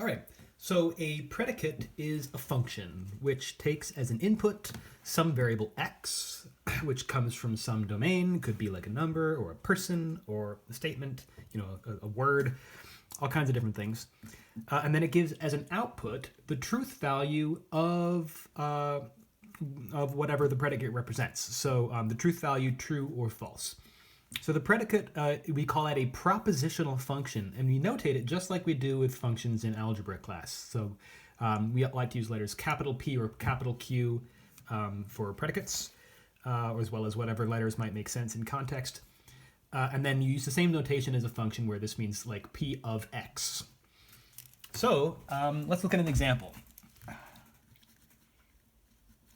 All right, so a predicate is a function which takes as an input some variable x, which comes from some domain, could be like a number or a person or a statement, a word, all kinds of different things. And then it gives as an output the truth value of whatever the predicate represents. So the truth value, true or false. So the predicate, we call that a propositional function, and we notate it just like we do with functions in algebra class. So we like to use letters capital P or capital Q for predicates, as well as whatever letters might make sense in context. And then you use the same notation as a function where this means like P of X. So let's look at an example.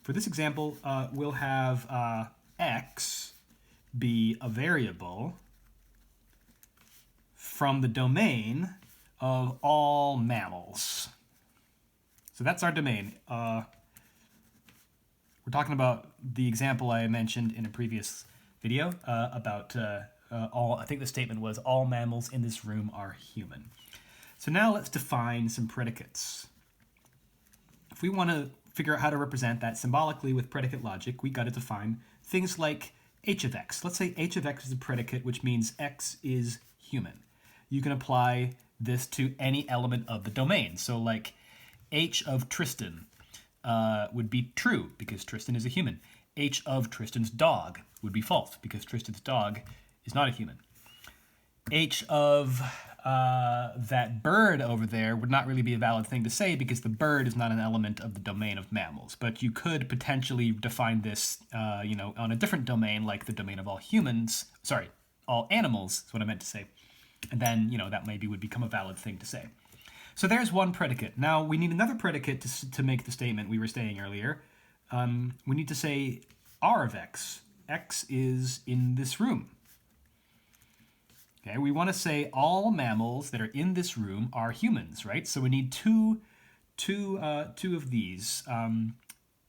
For this example, we'll have X be a variable from the domain of all mammals. So that's our domain. We're talking about the example I mentioned in a previous video about I think the statement was all mammals in this room are human. So now let's define some predicates. If we want to figure out how to represent that symbolically with predicate logic, we got to define things like h of x. Let's say h of x is a predicate, which means x is human. You can apply this to any element of the domain. So like h of Tristan would be true because Tristan is a human. H of Tristan's dog would be false because Tristan's dog is not a human. H of that bird over there would not really be a valid thing to say because the bird is not an element of the domain of mammals. But you could potentially define this, on a different domain, like the domain of all all animals is what I meant to say. And then, that maybe would become a valid thing to say. So there's one predicate. Now we need another predicate to make the statement we were saying earlier. We need to say R of x. X is in this room. Okay, we want to say all mammals that are in this room are humans, right? So we need two of these.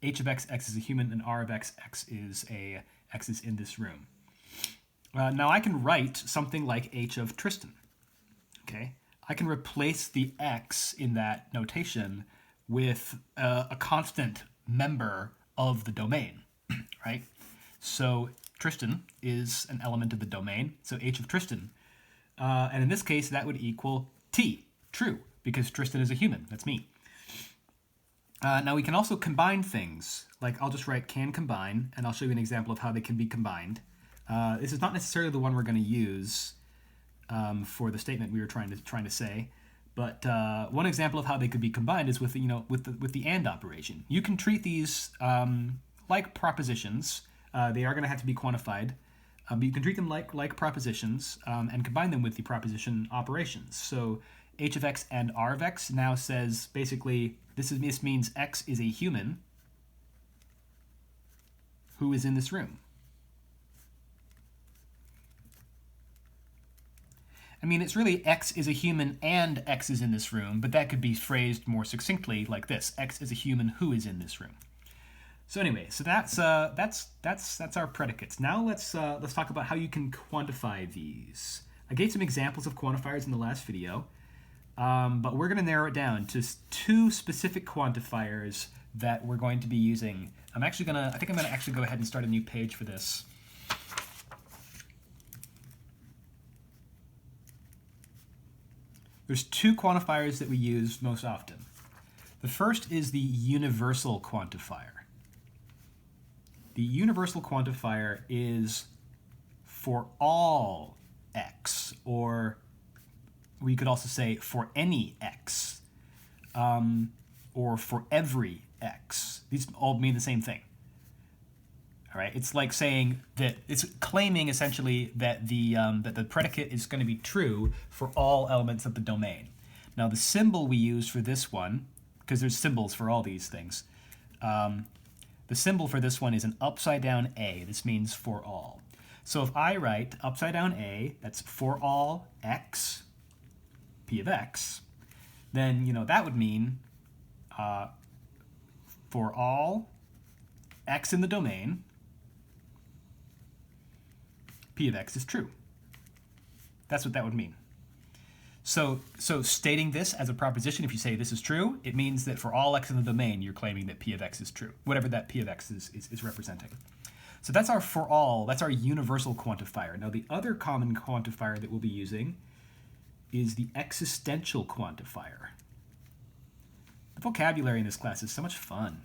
H of x, x is a human, and R of x, x is in this room. Now I can write something like H of Tristan. Okay, I can replace the x in that notation with a constant member of the domain, right? So Tristan is an element of the domain, so H of Tristan. And in this case, that would equal T, true, because Tristan is a human. That's me. Now we can also combine things. Like I'll just write can combine, and I'll show you an example of how they can be combined. This is not necessarily the one we're going to use for the statement we were trying to say, but one example of how they could be combined is with the and operation. You can treat these like propositions. They are going to have to be quantified. But you can treat them like propositions and combine them with the proposition operations. So h of x and r of x now says basically this means x is a human who is in this room. I mean, it's really x is a human and x is in this room, but that could be phrased more succinctly like this: x is a human who is in this room. So anyway, so that's our predicates. Now let's talk about how you can quantify these. I gave some examples of quantifiers in the last video, but we're going to narrow it down to two specific quantifiers that we're going to be using. I think I'm gonna actually go ahead and start a new page for this. There's two quantifiers that we use most often. The first is the universal quantifier. The universal quantifier is for all x, or we could also say for any x, or for every x. These all mean the same thing. All right, it's like saying that it's claiming essentially that the predicate is going to be true for all elements of the domain. Now the symbol we use for this one, because there's symbols for all these things, the symbol for this one is an upside down A. This means for all. So if I write upside down A, that's for all x, P of x, then that would mean for all x in the domain, P of x is true. That's what that would mean. So stating this as a proposition, if you say this is true, it means that for all x in the domain, you're claiming that p of x is true, whatever that p of x is representing. So that's our for all, that's our universal quantifier. Now the other common quantifier that we'll be using is the existential quantifier. The vocabulary in this class is so much fun.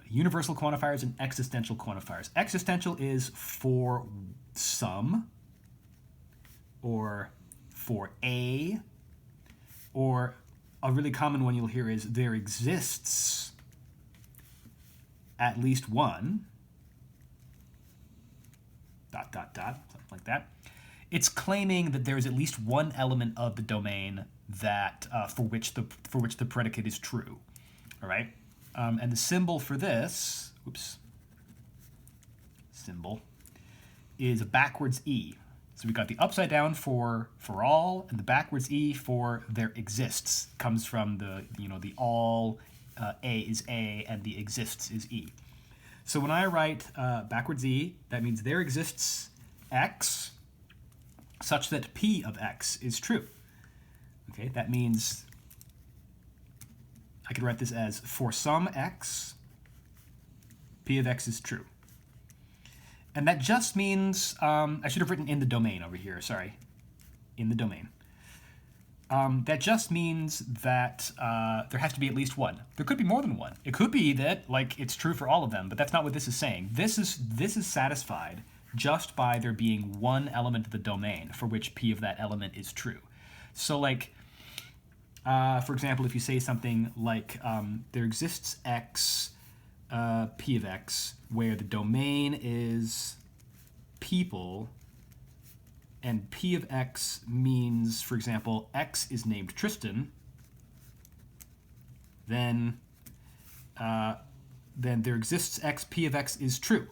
Universal quantifiers and existential quantifiers. Existential is for some, or for a, or a really common one you'll hear is there exists at least one, ... something like that. It's claiming that there is at least one element of the domain that for which the predicate is true. All right, and the symbol for this, symbol is a backwards e. So we've got the upside down for all, and the backwards e for there exists. Comes from the the all, a is a, and the exists is e. So when I write backwards e, that means there exists x such that p of x is true. Okay, that means I could write this as for some x, p of x is true. And that just means, I should have written in the domain over here, sorry, in the domain. That just means that there has to be at least one. There could be more than one. It could be that it's true for all of them, but that's not what this is saying. This is satisfied just by there being one element of the domain for which p of that element is true. So for example, if you say something like there exists x, p of x, where the domain is people, and p of x means, for example, x is named Tristan, then there exists x, p of x is true.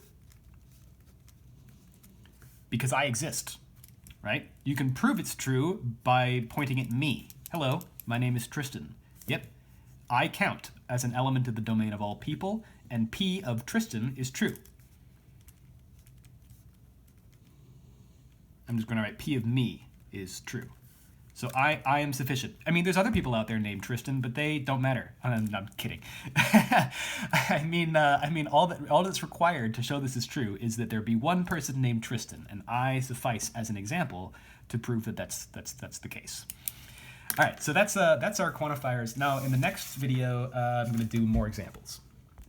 Because I exist, right? You can prove it's true by pointing at me. Hello, my name is Tristan. Yep, I count as an element of the domain of all people, and p of Tristan is true. I'm just going to write p of me is true. So I am sufficient. I mean, there's other people out there named Tristan, but they don't matter. I'm kidding. I mean, all that's required to show this is true is that there be one person named Tristan, and I suffice as an example to prove that that's the case. All right, so that's our quantifiers. Now, in the next video, I'm going to do more examples.